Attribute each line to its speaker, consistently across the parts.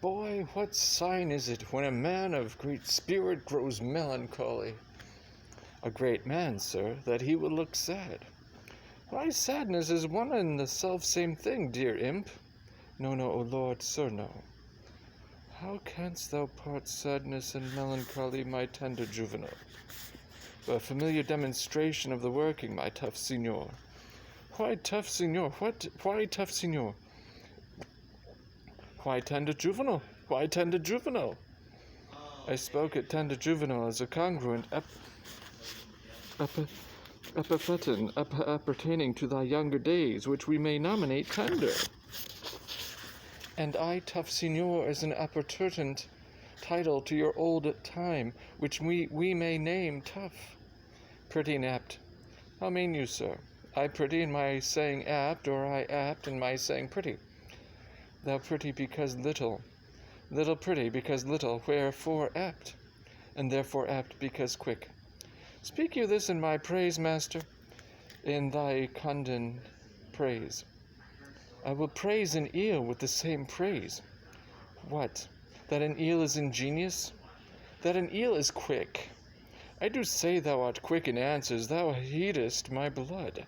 Speaker 1: Boy, what sign is it when a man of great spirit grows melancholy? A great man, sir, that he will look sad. Why, sadness is one and the self-same thing, dear imp. No, no, O Lord, sir, no. How canst thou part sadness and melancholy, my tender juvenile? A familiar demonstration of the working, my tough signor. Why tough signor? Why tough signor? Why tender juvenile? Why tender juvenile? I spoke at tender juvenile as a congruent epipheton appertaining to thy younger days, which we may nominate tender. And I, tough signor, as an appurtenant title to your old time, which we may name tough. Pretty and apt. How mean you, sir? I pretty in my saying apt, or I apt in my saying pretty? Thou pretty because little, little pretty because little, wherefore apt, and therefore apt because quick. Speak you this in my praise, master, in thy condon praise. I will praise an eel with the same praise. What? That an eel is ingenious? That an eel is quick? I do say thou art quick in answers, thou heedest my blood.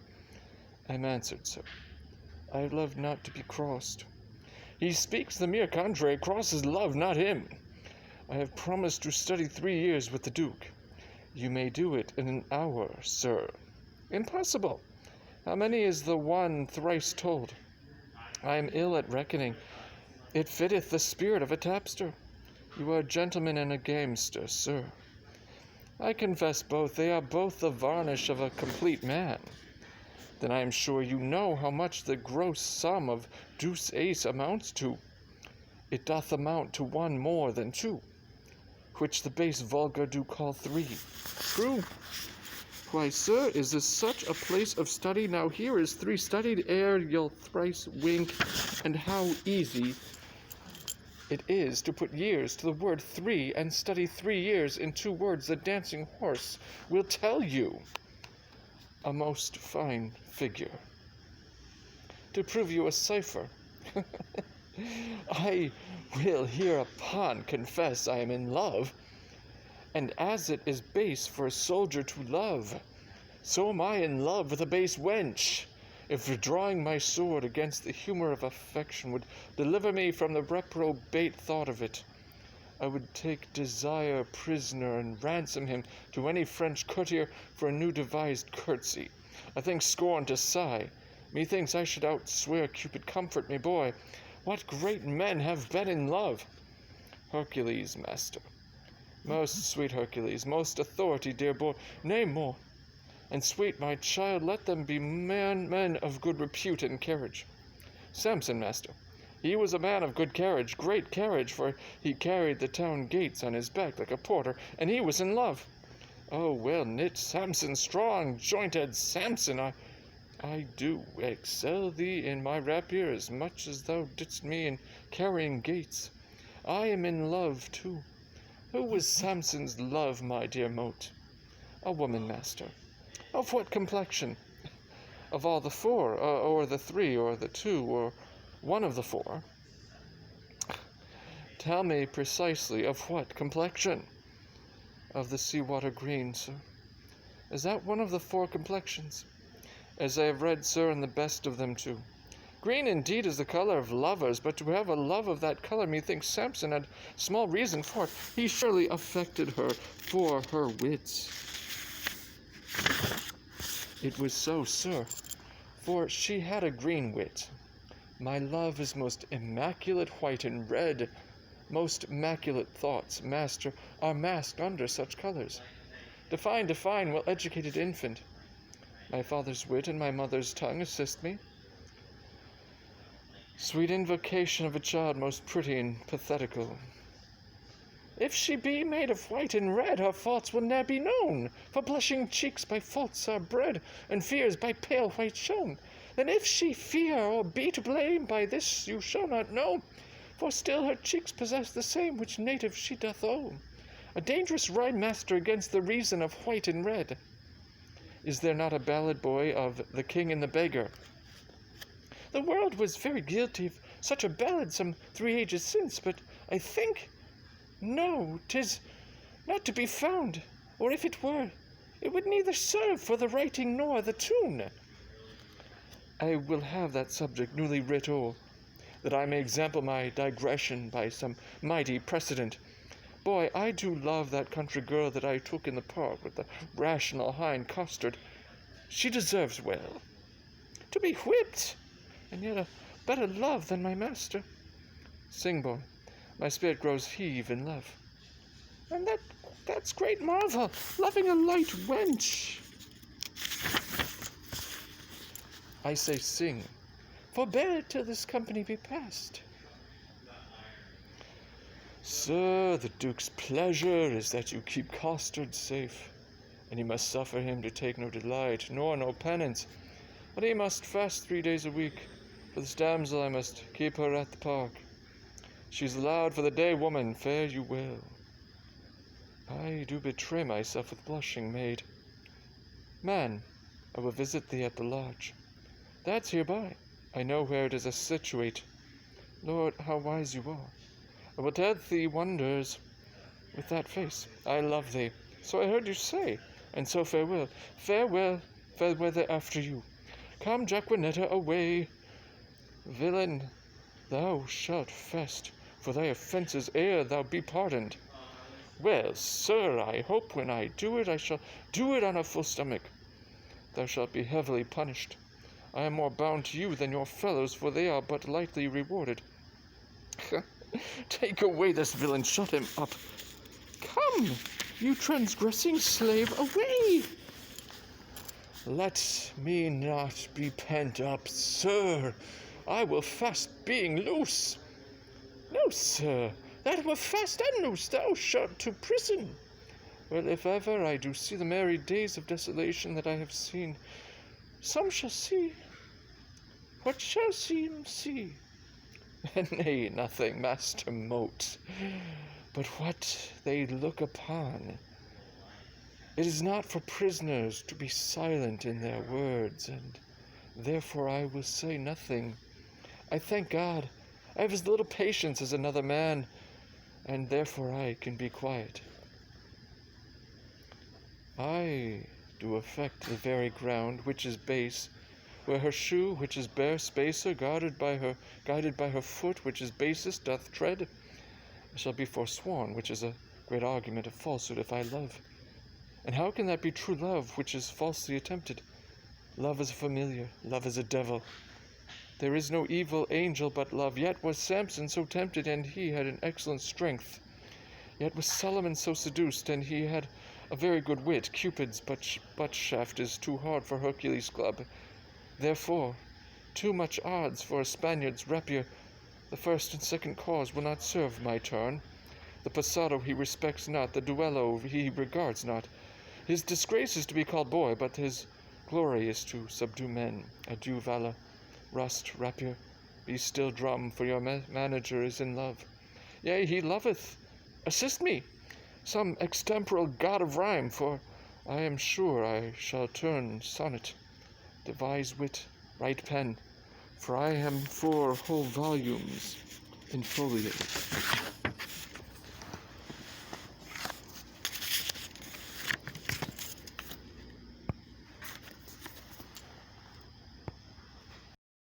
Speaker 1: I'm answered, sir. I love not to be crossed. He speaks the mere contrary, crosses love, not him. I have promised to study 3 years with the Duke. You may do it in an hour, sir. Impossible. How many is the one thrice told? I am ill at reckoning. It fitteth the spirit of a tapster. You are a gentleman and a gamester, sir. I confess both. They are both the varnish of a complete man. Then I am sure you know how much the gross sum of deuce ace amounts to. It doth amount to 1 more than 2, which the base vulgar do call 3. True. Why, sir, is this such a place of study? Now here is 3 studied ere you'll thrice wink, and how easy it is to put years to the word 3, and study 3 years in 2 words. The dancing horse will tell you. A most fine figure. To prove you a cipher, I will hereupon confess I am in love, and as it is base for a soldier to love, so am I in love with a base wench. If drawing my sword against the humor of affection would deliver me from the reprobate thought of it, I would take desire prisoner and ransom him to any French courtier for a new devised courtesy. I think scorn to sigh. Methinks I should outswear Cupid. Comfort me, boy. What great men have been in love? Hercules, master. Most sweet Hercules, most authority, dear boy. Nay, more. And sweet my child, let them be men of good repute and carriage. Samson, master. He was a man of good carriage, great carriage, for he carried the town gates on his back like a porter, and he was in love. Oh, well knit Samson, strong jointed Samson, I do excel thee in my rapier as much as thou didst me in carrying gates. I am in love too. Who was Samson's love, my dear mote? A woman, master. Of what complexion? Of all the 4, or the 3, or the 2, or one of the 4. Tell me precisely of what complexion? Of the sea-water green, sir. Is that one of the 4 complexions? As I have read, sir, and the best of them too. Green indeed is the color of lovers, but to have a love of that color, methinks Samson had small reason for it. He surely affected her for her wits. It was so, sir, for she had a green wit. My love is most immaculate white and red. Most immaculate thoughts, master, are masked under such colors. Define, well-educated infant. My father's wit and my mother's tongue assist me. Sweet invocation of a child most pretty and pathetical. If she be made of white and red, her faults will ne'er be known. For blushing cheeks by faults are bred, and fears by pale white shown. Then if she fear or be to blame, by this you shall not know. For still her cheeks possess the same which native she doth own. A dangerous rhyme, master, against the reason of white and red. Is there not a ballad, boy, of the king and the beggar? The world was very guilty of such a ballad some 3 ages since, but I think, no, 'tis not to be found, or if it were, it would neither serve for the writing nor the tune. I will have that subject newly writ o'er, that I may example my digression by some mighty precedent. Boy, I do love that country girl that I took in the park with the rational hind custard. She deserves well to be whipped, and yet a better love than my master. Sing, boy, my spirit grows heave in love. And that's great marvel, loving a light wench. I say sing, forbear till this company be past. Sir, the Duke's pleasure is that you keep Costard safe, and he must suffer him to take no delight, nor no penance, but he must fast 3 days a week. For this damsel I must keep her at the park. She's allowed for the day, woman, fare you well. I do betray myself with blushing, maid. Man, I will visit thee at the lodge. That's hereby. I know where it is situate. Lord, how wise you are. I will tell thee wonders with that face. I love thee, so I heard you say, and so farewell. Farewell, fair weather after you. Come, Jacquinetta, away. Villain, thou shalt fest for thy offences ere thou be pardoned. Well, sir, I hope when I do it, I shall do it on a full stomach. Thou shalt be heavily punished. I am more bound to you than your fellows, for they are but lightly rewarded. Take away this villain, shut him up. Come, you transgressing slave, away. Let me not be pent up, sir. I will fast being loose. No, sir, that were fast unloose, thou shalt to prison. Well, if ever I do see the merry days of desolation that I have seen, some shall see. What shall seem see? Nay, nothing, Master Moat, but what they look upon. It is not for prisoners to be silent in their words, and therefore I will say nothing. I thank God I have as little patience as another man, and therefore I can be quiet. I do affect the very ground which is base, where her shoe, which is bare spacer, guided by her foot, which is basest, doth tread. I shall be forsworn, which is a great argument of falsehood, if I love. And how can that be true love, which is falsely attempted? Love is a familiar, love is a devil. There is no evil angel but love, yet was Samson so tempted, and he had an excellent strength. Yet was Solomon so seduced, and he had a very good wit. Cupid's butt shaft is too hard for Hercules' club. Therefore, too much odds for a Spaniard's rapier. The first and second cause will not serve my turn. The passado he respects not, the duello he regards not. His disgrace is to be called boy, but his glory is to subdue men. Adieu, valor. Rust, rapier, be still, drum, for your manager is in love. Yea, he loveth. Assist me, some extemporal god of rhyme, for I am sure I shall turn sonnet, devise wit, write pen, for I am 4 whole volumes in folio.